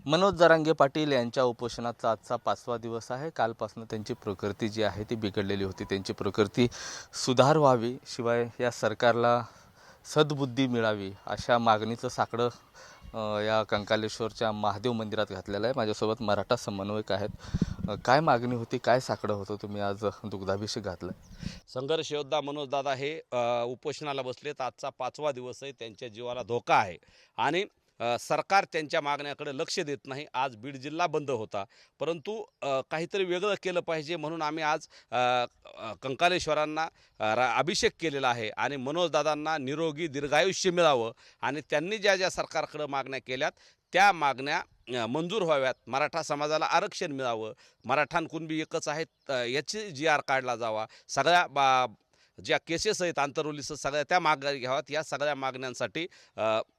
मनोज जरांगे पाटील यांच्या उपोषणाचा आजचा 5वा दिवस आहे। कालपासून त्यांची प्रकृती जी आहे ती बिघडलेली होती। त्यांची प्रकृती सुधार व्हावी, शिवाय या सरकारला सद्बुद्धी मिळावी अशा मागणीचं साकडं या कंकालेश्वरच्या महादेव मंदिरात घातलेलं आहे। माझ्यासोबत मराठा समन्वयक आहेत। काय मागणी होती, काय साकडं होतं, तुम्ही आज दुग्धाभिषेक घातला? संघर्ष योद्धा मनोज दादा हे उपोषणाला बसलेत। आजचा 5वा दिवस आहे। त्यांच्या जीवाला धोका आहे आणि सरकार त्यांच्या मागण्याकडे लक्ष देत नाही। आज बीड जिल्हा बंद होता, परंतु काहीतरी वेगळं केलं पाहिजे म्हणून आम्ही आज कंकालेश्वरांना अभिषेक केलेला आहे आणि मनोज दादांना निरोगी दीर्घायुष्य मिळावं आणि त्यांनी ज्या ज्या सरकारकडे मागण्या केल्यात त्या मागण्या मंजूर व्हाव्यात। मराठा समाजाला आरक्षण मिळावं, मराठा कुणबी एकच आहेत याची GR काढला जावा, सगळ्या ज्या केसेस आहेत आंतरवलीसह सगळ्या त्या मागण्या घ्याव्यात। या सगळ्या मागण्यांसाठी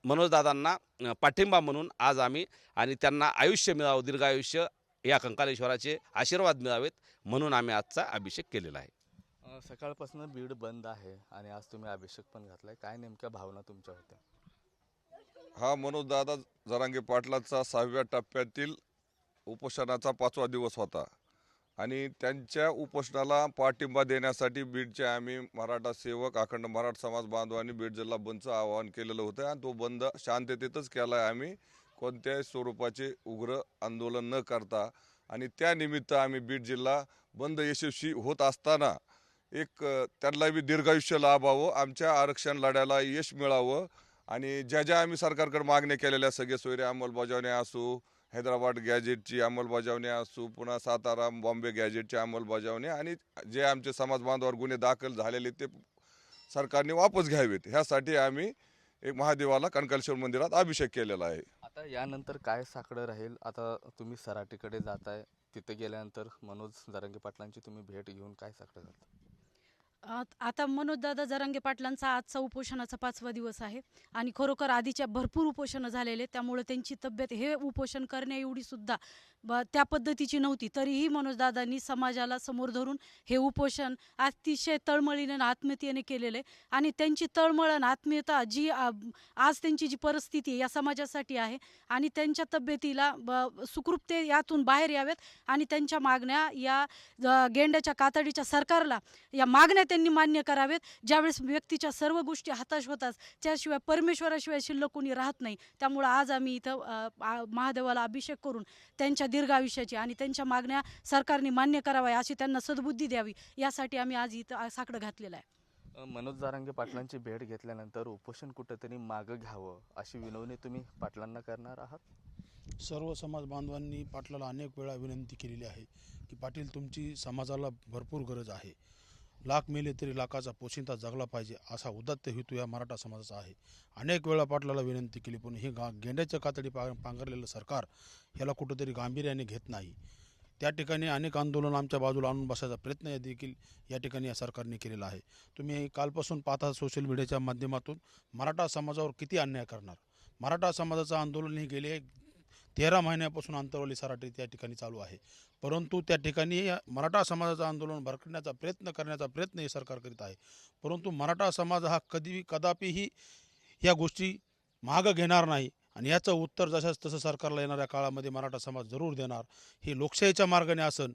मनोजदादांना पाठिंबा म्हणून आज आम्ही आणि त्यांना आयुष्य मिळावं, दीर्घायुष्य, या कंकालेश्वराचे आशीर्वाद मिळावेत म्हणून आम्ही आजचा अभिषेक केलेला आहे। सकाळपासून बीड बंद आहे आणि आज तुम्ही अभिषेक पण घातलाय, काय नेमक्या भावना तुमच्या होत्या? हा मनोजदादा जरांगे पाटलाचा 6व्या टप्प्यातील उपोषणाचा 5वा दिवस होता आणि त्यांच्या उपोषणाला पाठिंबा देण्यासाठी बीडचे आम्ही मराठा सेवक अखंड मराठा समाज बांधवांनी बीड जिल्हा बंदचं आवाहन केलेलं होतं आणि तो बंद शांततेतच केला आहे आम्ही, कोणत्याही स्वरूपाचे उग्र आंदोलन न करता। आणि त्यानिमित्त आम्ही बीड जिल्हा बंद यशस्वी होत असताना एक त्यांना बी दीर्घायुष्य लाभावं, आमच्या आरक्षण लढ्याला यश मिळावं आणि ज्या ज्या आम्ही सरकारकडे मागण्या केलेल्या सगळे सोयरे अंमलबजावणी असू, हैदराबाद गॅजेटची अंमलबजावणी असू, पुन्हा सातारा बॉम्बे गॅजेटची अंमलबजावणी आणि जे आमचे समाज बांधवावर गुन्हे दाखल झालेले ते सरकारने वापस घ्यावेत, ह्यासाठी आम्ही एक महादेवाला कंकालेश्वर मंदिरात अभिषेक केलेला आहे। आता यानंतर काय साकडं राहील? आता तुम्ही सराटीकडे जाताय, तिथे गेल्यानंतर मनोज जरांगे पाटलांची तुम्ही भेट घेऊन काय साकडं घालता? आता मनोजदादा जरांगे पाटलांचा आजचा उपोषणाचा 5वा दिवस आहे आणि खरोखर आधीच्या भरपूर उपोषणं झालेले, त्यामुळे त्यांची तब्येत हे उपोषण करण्या एवढी सुद्धा त्या पद्धतीची नव्हती। तरीही मनोजदादांनी समाजाला समोर धरून हे उपोषण अतिशय तळमळीने आणि आत्मीयतेने केलेले आणि त्यांची तळमळ आणि आत्मीयता जी आज त्यांची जी परिस्थिती या समाजासाठी आहे आणि त्यांच्या तब्येतीला सुखरूपते यातून बाहेर यावेत आणि त्यांच्या मागण्या या गेंड्याच्या कातडीच्या सरकारला या मागण्या त्यांनी मान्य करावेत। ज्यावेळेस व्यक्तीच्या सर्व गोष्टी हताश होतात त्याशिवाय परमेश्वराशिवाय शिल्लक कोणी राहत नाही, त्यामुळे आज आम्ही इथं महादेवाला अभिषेक करून त्यांच्या दीर्घ आयुष्याची आणि त्यांच्या मागण्या सरकारने मान्य कराव्या अशी त्यांना सद्बुद्धी द्यावी यासाठी आम्ही आज इथं साकडं घातलेलं आहे। मनोज जरांगे पाटलांची भेट घेतल्यानंतर उपोषण कुठेतरी मागं घ्यावं अशी विनवणी तुम्ही पाटलांना करणार आहात? सर्व समाज बांधवांनी पाटलाला अनेक वेळा विनंती केलेली आहे की पाटील तुमची समाजाला भरपूर गरज आहे, लाख मेले तरी लाखाचा पोशिंदा जगला पाहिजे असा उदात्त हेतू या मराठा समाजाचा आहे। अनेक वेळा पाटलाला विनंती केली पण हे गेंड्याच्या कातडी पांघरलेलं सरकार ह्याला कुठंतरी गांभीर्याने घेत नाही। त्या ठिकाणी अनेक आंदोलन आमच्या बाजूला आणून बसायचा प्रयत्न देखील या ठिकाणी या सरकारने केलेला आहे। तुम्ही कालपासून पाहता सोशल मीडियाच्या माध्यमातून मराठा समाजावर किती अन्याय करणार। मराठा समाजाचं आंदोलन हे गेले 13 महिन्यापासून अंतरवली सराटी त्या ठिकाणी चालू आहे, परंतु त्या ठिकाणी मराठा समाजाचं आंदोलन भरकटण्याचा प्रयत्न हे सरकार करीत आहे, परंतु मराठा समाज हा कदापिही या गोष्टी मागं घेणार नाही आणि याचं उत्तर जशाच तसं सरकारला येणाऱ्या काळामध्ये मराठा समाज जरूर देणार। हे लोकशाहीच्या मार्गाने असन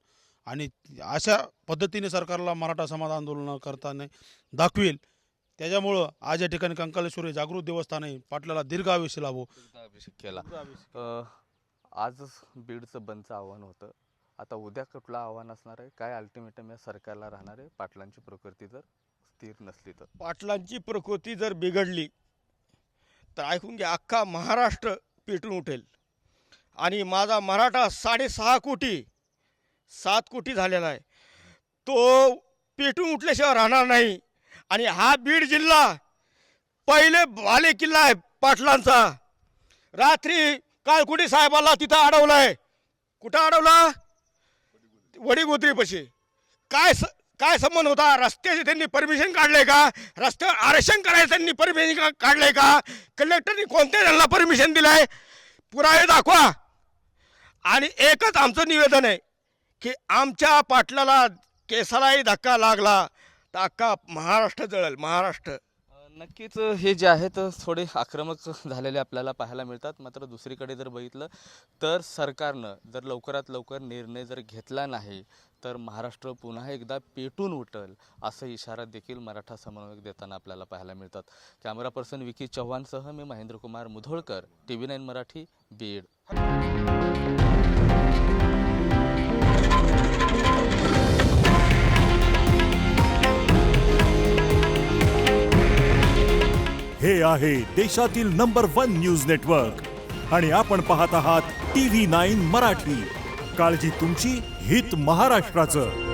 आणि अशा पद्धतीने सरकारला मराठा समाज आंदोलन करताना दाखवेल। त्याच्यामुळं आज या ठिकाणी कंकालेश्वर जागृत देवस्थान आहे, पाटलाला दीर्घ आयुष्य लाभो अभिषेक केला। आज बीडचं बंदचं आव्हान होतं, आता उद्या कुठलं आव्हान असणार आहे? काय अल्टिमेटम या सरकारला राहणार आहे पाटलांची प्रकृती जर स्थिर नसली तर? पाटलांची प्रकृती जर बिघडली तर ऐकून घ्या, अख्खा महाराष्ट्र पेटून उठेल आणि माझा मराठा 6.5 कोटी 7 कोटी झालेला आहे, तो पेटून उठल्याशिवाय राहणार नाही। आणि हा बीड जिल्हा पहिले बाले किल्ला आहे पाटलांचा। रात्री काळकुटी साहेबाला तिथं अडवलाय, कुठं अडवला? वडीगोत्रीपाशी। काय संबंध होता? रस्त्याचे त्यांनी परमिशन काढले का? रस्त्यावर आरक्षण करायचं त्यांनी परमिशन काढले का? कलेक्टरनी कोणत्या त्यांना परमिशन दिलाय? पुरावे दाखवा। आणि एकच आमचं निवेदन आहे की आमच्या पाटलाला केसालाही धक्का लागला तर अख्खा महाराष्ट्र जळेल, महाराष्ट्र। नक्कीच हे जे आहेत थोडे आक्रमक झालेले आपल्याला पाहायला मिळतात. मात्र दुसरीकडे जर बघितलं तर सरकारनं जर लवकरात लवकर निर्णय जर घेतला नाही तर महाराष्ट्र पुन्हा एकदा पेटून उठल असा इशारा देखील मराठा समन्वयक देताना आपल्याला पाहायला मिळतात. कॅमेरा पर्सन विकी चव्हाणसह मी महेंद्रकुमार मुधोळकर, TV9 मराठी, बीड. हे आहे देशातील नंबर 1 न्यूज नेटवर्क आणि आपण पाहत आहात TV9 मराठी. काळजी तुमची, हित महाराष्ट्राचं.